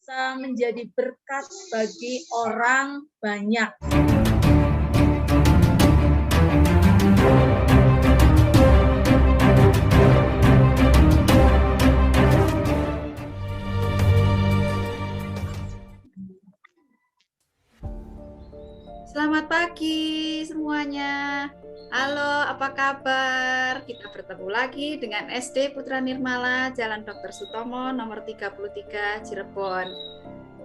bisa menjadi berkat bagi orang banyak. Selamat pagi semuanya. Halo, apa kabar? Kita bertemu lagi dengan SD Putra Nirmala, Jalan Dr. Sutomo, nomor 33, Cirebon.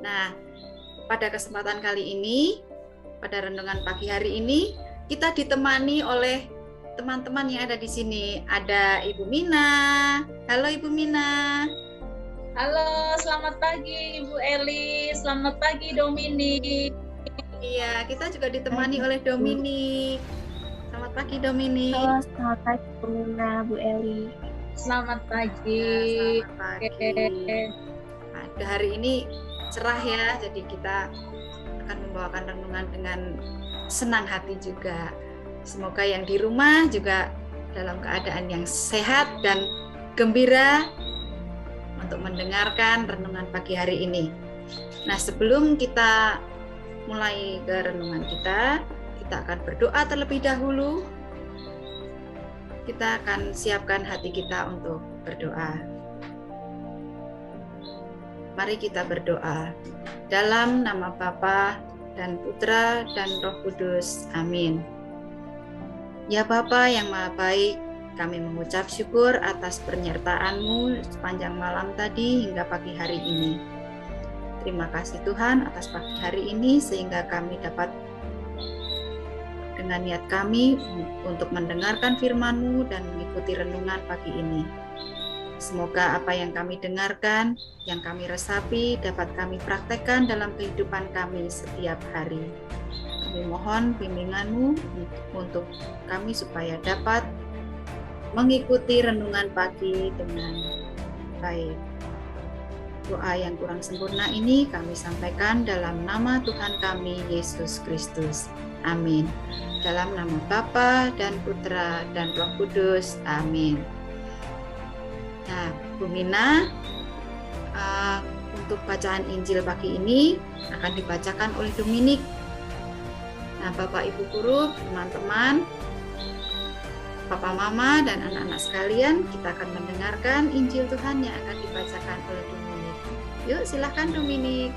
Nah, pada kesempatan kali ini, pada renungan pagi hari ini, kita ditemani oleh teman-teman yang ada di sini. Ada Ibu Mina. Halo Ibu Mina. Halo, selamat pagi Ibu Eli. Selamat pagi Dominik. Iya, kita juga ditemani oleh Dominik. Selamat pagi Dominik. Halo, selamat pagi Bu Mina, Bu Eli. Selamat pagi. Ya, selamat pagi. Pada hari ini cerah ya, jadi kita akan membawakan renungan dengan senang hati juga. Semoga yang di rumah juga dalam keadaan yang sehat dan gembira untuk mendengarkan renungan pagi hari ini. Nah, sebelum kita mulai ke renungan kita akan berdoa terlebih dahulu. Kita akan siapkan hati kita untuk berdoa. Mari kita berdoa. Dalam nama Bapa dan Putra dan Roh Kudus. Amin. Ya Bapa yang Maha Baik, kami mengucap syukur atas penyertaan-Mu sepanjang malam tadi hingga pagi hari ini. Terima kasih Tuhan atas pagi hari ini sehingga kami dapat dengan niat kami untuk mendengarkan firman-Mu dan mengikuti renungan pagi ini. Semoga apa yang kami dengarkan, yang kami resapi dapat kami praktekkan dalam kehidupan kami setiap hari. Kami mohon bimbingan-Mu untuk kami supaya dapat mengikuti renungan pagi dengan baik. Doa yang kurang sempurna ini kami sampaikan dalam nama Tuhan kami, Yesus Kristus. Amin. Dalam nama Bapa dan Putra dan Roh Kudus. Amin. Nah, Bu Mina, untuk bacaan Injil pagi ini akan dibacakan oleh Dominik. Nah, Bapak Ibu Guru, teman-teman, Papa Mama dan anak-anak sekalian, kita akan mendengarkan Injil Tuhan yang akan dibacakan oleh Dominik. Yuk, silakan Dominik.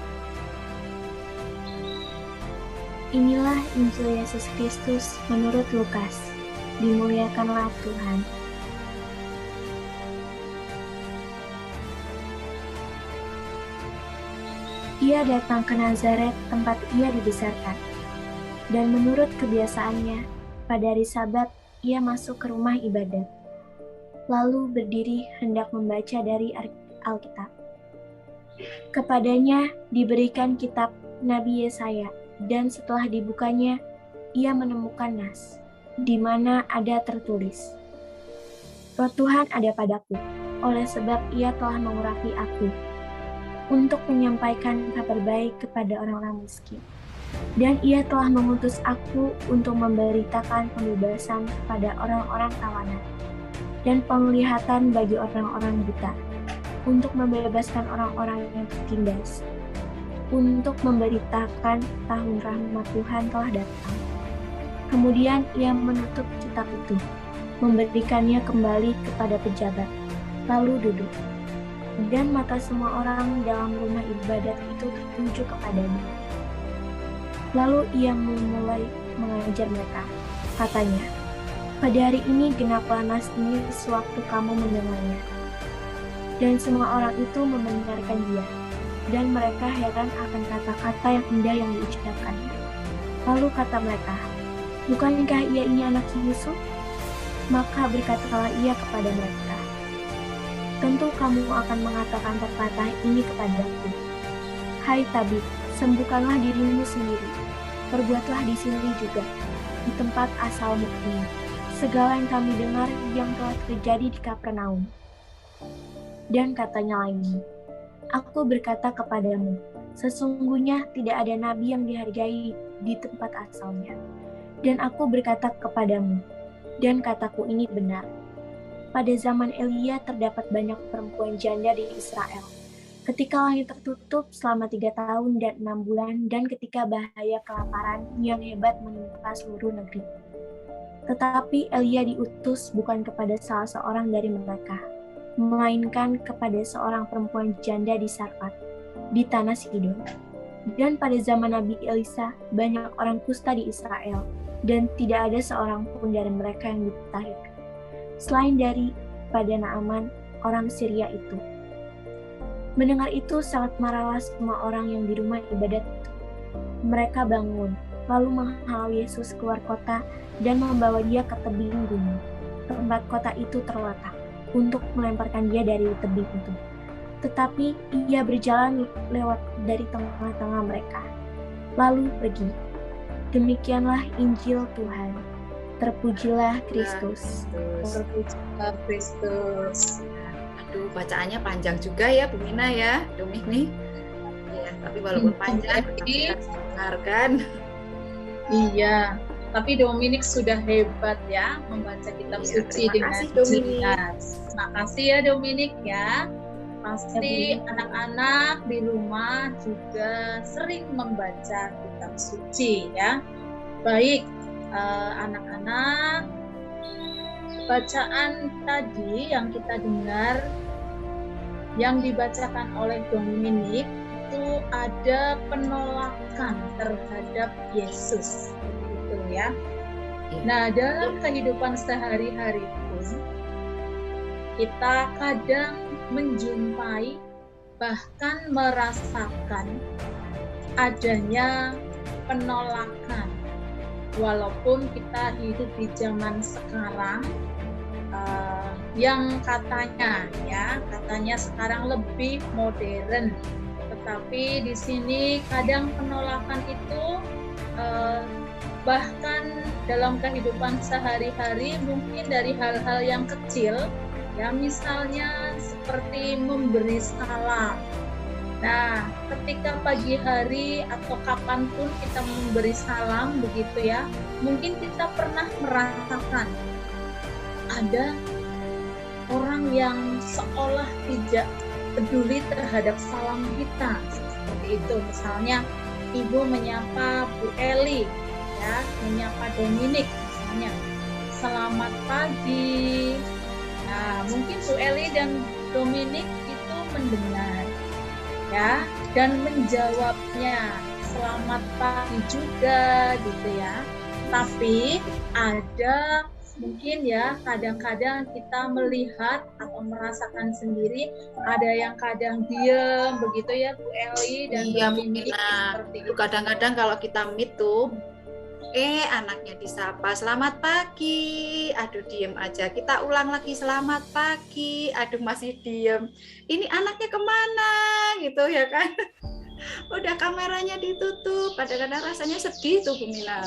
Inilah Injil Yesus Kristus menurut Lukas. Dimuliakanlah Tuhan. Ia datang ke Nazaret, tempat ia dibesarkan. Dan menurut kebiasaannya, pada hari Sabat ia masuk ke rumah ibadat. Lalu berdiri hendak membaca dari Alkitab. Kepadanya diberikan kitab Nabi Yesaya, dan setelah dibukanya, ia menemukan nas, di mana ada tertulis, Roh Tuhan ada padaku, oleh sebab ia telah mengurapi aku, untuk menyampaikan kabar baik kepada orang-orang miskin. Dan ia telah mengutus aku untuk memberitakan pembebasan kepada orang-orang tawanan, dan penglihatan bagi orang-orang buta, untuk membebaskan orang-orang yang tertindas, untuk memberitakan tahun rahmat Tuhan telah datang. Kemudian ia menutup kitab itu, memberikannya kembali kepada pejabat, lalu duduk. Dan mata semua orang dalam rumah ibadat itu tertuju kepadanya. Lalu ia memulai mengajar mereka. Katanya, pada hari ini genaplah nas ini sewaktu kamu mendengarnya. Dan semua orang itu membenarkan dia, dan mereka heran akan kata-kata yang indah yang diucapkannya. Lalu kata mereka, bukankah ia ini anak Yusuf? Maka berkatalah ia kepada mereka, tentu kamu akan mengatakan pepatah ini kepadaku. Hai Tabit, sembuhkanlah dirimu sendiri. Perbuatlah di sini juga, di tempat asalmu ini, segala yang kami dengar yang telah terjadi di Kapernaum. Dan katanya lagi, aku berkata kepadamu, sesungguhnya tidak ada nabi yang dihargai di tempat asalnya. Dan aku berkata kepadamu, dan kataku ini benar, pada zaman Elia terdapat banyak perempuan janda di Israel, Ketika langit tertutup selama 3 tahun dan 6 bulan, dan ketika bahaya kelaparan yang hebat menimpa seluruh negeri. Tetapi Elia diutus bukan kepada salah seorang dari mereka, melainkan kepada seorang perempuan janda di Sarfat, di tanah Sidon. Dan pada zaman Nabi Elisa, banyak orang kusta di Israel, dan tidak ada seorang pun dari mereka yang ditahirkan, selain daripada Naaman, orang Syria itu. Mendengar itu, sangat marahlah semua orang yang di rumah ibadat itu. Mereka bangun, lalu menghalau Yesus keluar kota dan membawa dia ke tebing gunung, tempat kota itu terletak, untuk melemparkan dia dari tebing itu. Tetapi ia berjalan lewat dari tengah-tengah mereka, lalu pergi. Demikianlah Injil Tuhan. Terpujilah Kristus. Terpujilah Kristus. Aduh, bacaannya panjang juga ya, Bu Mina ya, Domini. Ya, tapi walaupun panjang, kita dengarkan. Iya, tapi Dominik sudah hebat ya membaca kitab suci dengan jelas. Makasih ya Dominik ya. Pasti anak-anak di rumah juga sering membaca kitab suci ya. Baik, anak-anak, bacaan tadi yang kita dengar yang dibacakan oleh Dominik itu ada penolakan terhadap Yesus, gitu ya. Nah, dalam kehidupan sehari-hari pun kita kadang menjumpai bahkan merasakan adanya penolakan, walaupun kita hidup di zaman sekarang yang katanya sekarang lebih modern, tetapi di sini kadang penolakan itu bahkan dalam kehidupan sehari-hari mungkin dari hal-hal yang kecil ya, misalnya seperti memberi salam. Nah, ketika pagi hari atau kapanpun kita memberi salam begitu ya, mungkin kita pernah merasakan ada orang yang seolah tidak peduli terhadap salam kita. Seperti itu, misalnya Ibu menyapa Bu Eli, ya, menyapa Dominik misalnya, selamat pagi. Nah, mungkin Bu Eli dan Dominik itu mendengar, ya, dan menjawabnya selamat pagi juga, gitu ya. Tapi ada mungkin ya kadang-kadang kita melihat atau merasakan sendiri ada yang kadang diam begitu ya Bu Eli dan Dominik seperti itu. Kadang-kadang kalau kita meet tuh anaknya disapa selamat pagi, aduh diem aja, kita ulang lagi selamat pagi, aduh masih diem, ini anaknya kemana gitu ya kan. Udah kameranya ditutup, kadang-kadang rasanya sedih tuh Bu Mina.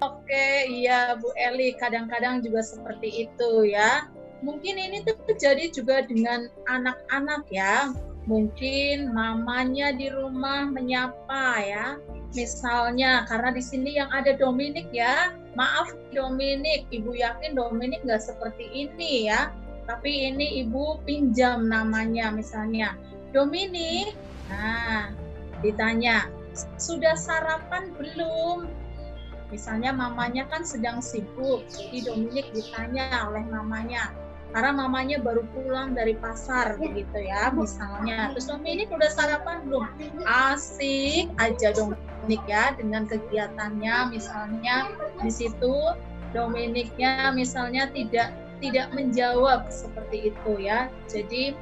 Oke, iya Bu Eli, kadang-kadang juga seperti itu ya. Mungkin ini tuh terjadi juga dengan anak-anak ya. Mungkin mamanya di rumah menyapa ya. Misalnya, karena di sini yang ada Dominik ya. Maaf Dominik, Ibu yakin Dominik nggak seperti ini ya. Tapi ini Ibu pinjam namanya misalnya. Dominik, nah ditanya, sudah sarapan belum? Misalnya mamanya kan sedang sibuk, jadi Dominik ditanya oleh mamanya, karena mamanya baru pulang dari pasar begitu ya misalnya. Terus Dominik udah sarapan belum? Asik aja Dominik ya dengan kegiatannya, misalnya di situ Dominiknya misalnya tidak menjawab seperti itu ya. Jadi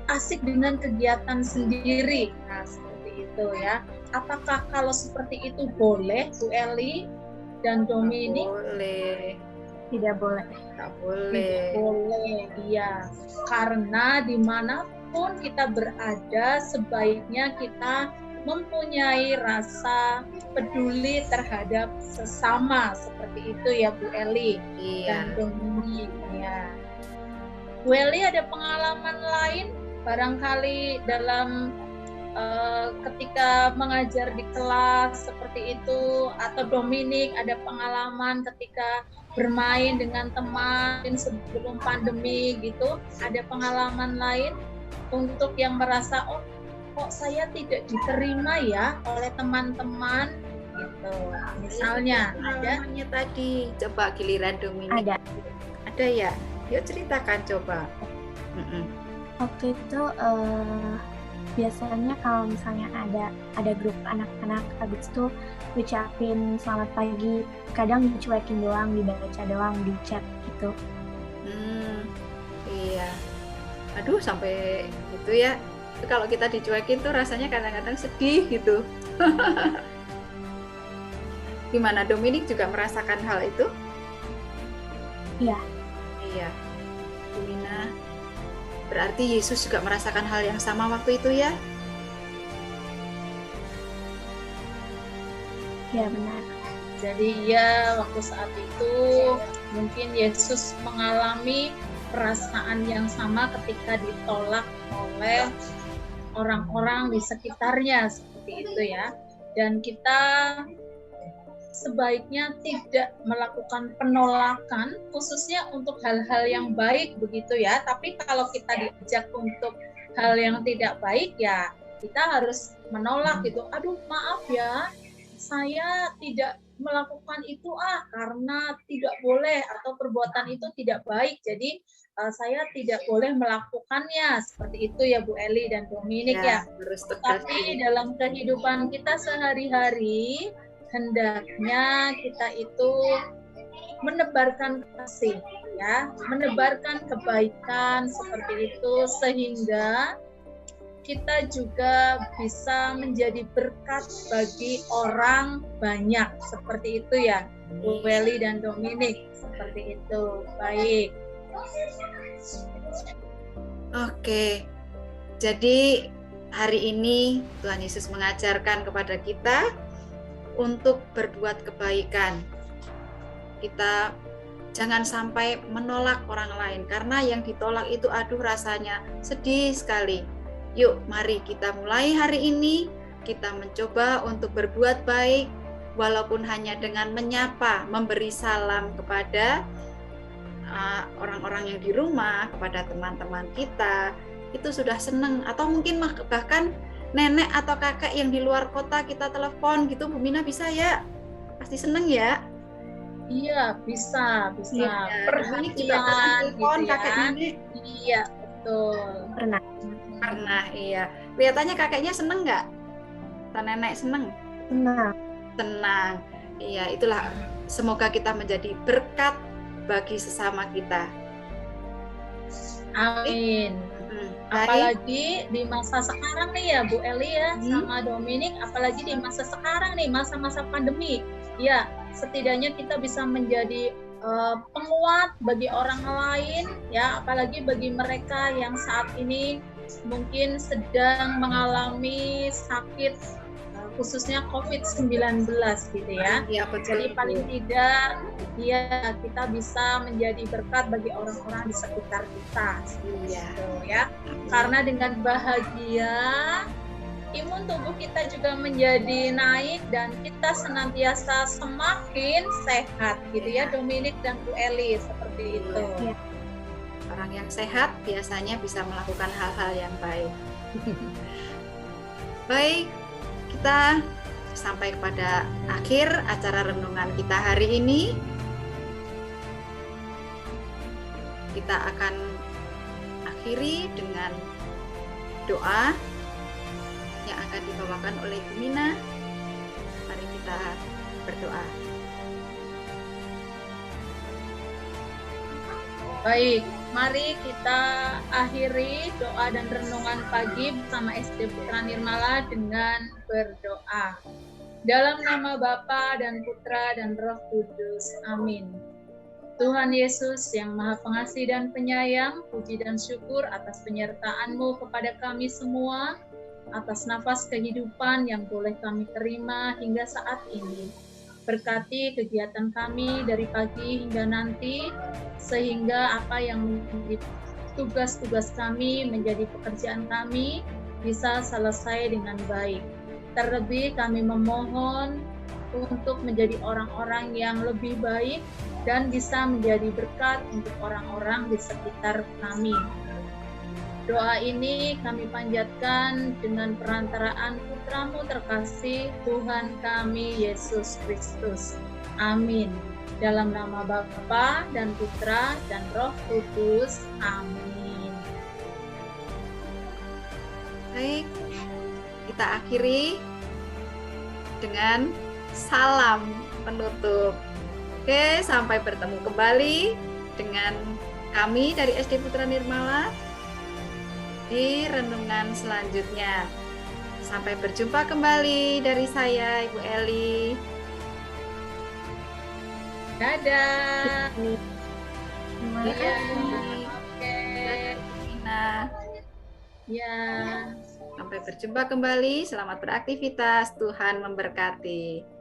asik dengan kegiatan sendiri. Nah, seperti itu ya. Apakah kalau seperti itu boleh Bu Eli dan Dominik? Boleh. Tidak boleh. Tak boleh. Tidak boleh, iya. Karena dimanapun kita berada, sebaiknya kita mempunyai rasa peduli terhadap sesama, seperti itu ya Bu Eli dan Dominik ya. Bu Eli ada pengalaman lain barangkali dalam ketika mengajar di kelas seperti itu, atau Dominik ada pengalaman ketika bermain dengan teman sebelum pandemi gitu, ada pengalaman lain untuk yang merasa oh kok saya tidak diterima ya oleh teman-teman gitu. Misalnya ada tadi, coba giliran Dominik. Ada ya? Yuk ceritakan coba. Waktu itu biasanya kalau misalnya ada grup anak-anak, habis itu ucapin selamat pagi, kadang dicuekin doang, dibaca doang di chat gitu. Iya. Aduh, sampai gitu ya. Kalau kita dicuekin tuh rasanya kadang-kadang sedih gitu. Gimana, Dominik juga merasakan hal itu? Iya. Iya. Dumina, berarti Yesus juga merasakan hal yang sama waktu itu ya? Iya, benar. Jadi ya waktu saat itu mungkin Yesus mengalami perasaan yang sama ketika ditolak oleh orang-orang di sekitarnya seperti itu ya. Dan kita sebaiknya tidak melakukan penolakan khususnya untuk hal-hal yang baik begitu ya. Tapi kalau kita diajak untuk hal yang tidak baik ya kita harus menolak gitu. Aduh maaf ya, saya tidak melakukan itu karena tidak boleh atau perbuatan itu tidak baik. Jadi saya tidak boleh melakukannya seperti itu ya Bu Eli dan Dominik ya. Tapi dalam kehidupan kita sehari-hari hendaknya kita itu menebarkan kasih ya, menebarkan kebaikan seperti itu sehingga kita juga bisa menjadi berkat bagi orang banyak seperti itu ya Bu Eli dan Dominik, seperti itu. Baik. Oke, jadi hari ini Tuhan Yesus mengajarkan kepada kita untuk berbuat kebaikan. Kita jangan sampai menolak orang lain, karena yang ditolak itu aduh rasanya sedih sekali. Yuk, mari kita mulai hari ini, kita mencoba untuk berbuat baik, walaupun hanya dengan menyapa, memberi salam kepada orang-orang yang di rumah, kepada teman-teman kita, itu sudah senang. Atau mungkin bahkan nenek atau kakek yang di luar kota kita telepon gitu, Bu Mina bisa ya? Pasti senang ya? Iya, bisa. Ya, perhatian juga telepon gitu kakek nenek. Iya, betul. Pernah, iya. Kelihatannya kakeknya senang nggak? Atau nenek senang? Senang. Iya, itulah. Semoga kita menjadi berkat bagi sesama kita. Amin. Apalagi di masa sekarang nih ya Bu Eli ya sama Dominik, apalagi di masa sekarang nih, masa-masa pandemi. Ya, setidaknya kita bisa menjadi penguat bagi orang lain ya, apalagi bagi mereka yang saat ini mungkin sedang mengalami sakit khususnya COVID-19 gitu ya. Iya, betul. Jadi paling tidak ya kita bisa menjadi berkat bagi orang-orang di sekitar kita. Gitu ya. Karena dengan bahagia imun tubuh kita juga menjadi naik dan kita senantiasa semakin sehat gitu ya Dominik dan Bu Eli, seperti itu. Ya. Orang yang sehat biasanya bisa melakukan hal-hal yang baik. Baik, kita sampai kepada akhir acara renungan kita hari ini. Kita akan akhiri dengan doa yang akan dibawakan oleh Bu Mina. Mari kita berdoa. Baik, mari kita akhiri doa dan renungan pagi bersama SD Putra Nirmala dengan berdoa. Dalam nama Bapa dan Putra dan Roh Kudus. Amin. Tuhan Yesus yang Maha Pengasih dan Penyayang, puji dan syukur atas penyertaan-Mu kepada kami semua, atas nafas kehidupan yang boleh kami terima hingga saat ini. Berkati kegiatan kami dari pagi hingga nanti, sehingga apa yang menjadi tugas-tugas kami, menjadi pekerjaan kami, bisa selesai dengan baik. Terlebih kami memohon untuk menjadi orang-orang yang lebih baik dan bisa menjadi berkat untuk orang-orang di sekitar kami. Doa ini kami panjatkan dengan perantaraan Putra-Mu terkasih, Tuhan kami Yesus Kristus. Amin. Dalam nama Bapa dan Putra dan Roh Kudus. Amin. Baik, kita akhiri dengan salam penutup. Oke, sampai bertemu kembali dengan kami dari SD Putra Nirmala di renungan selanjutnya. Sampai berjumpa kembali dari saya, Ibu Eli. Dadah. Terima Iya. kasih. Oke. Ina. Ya. Sampai berjumpa kembali. Selamat beraktivitas. Tuhan memberkati.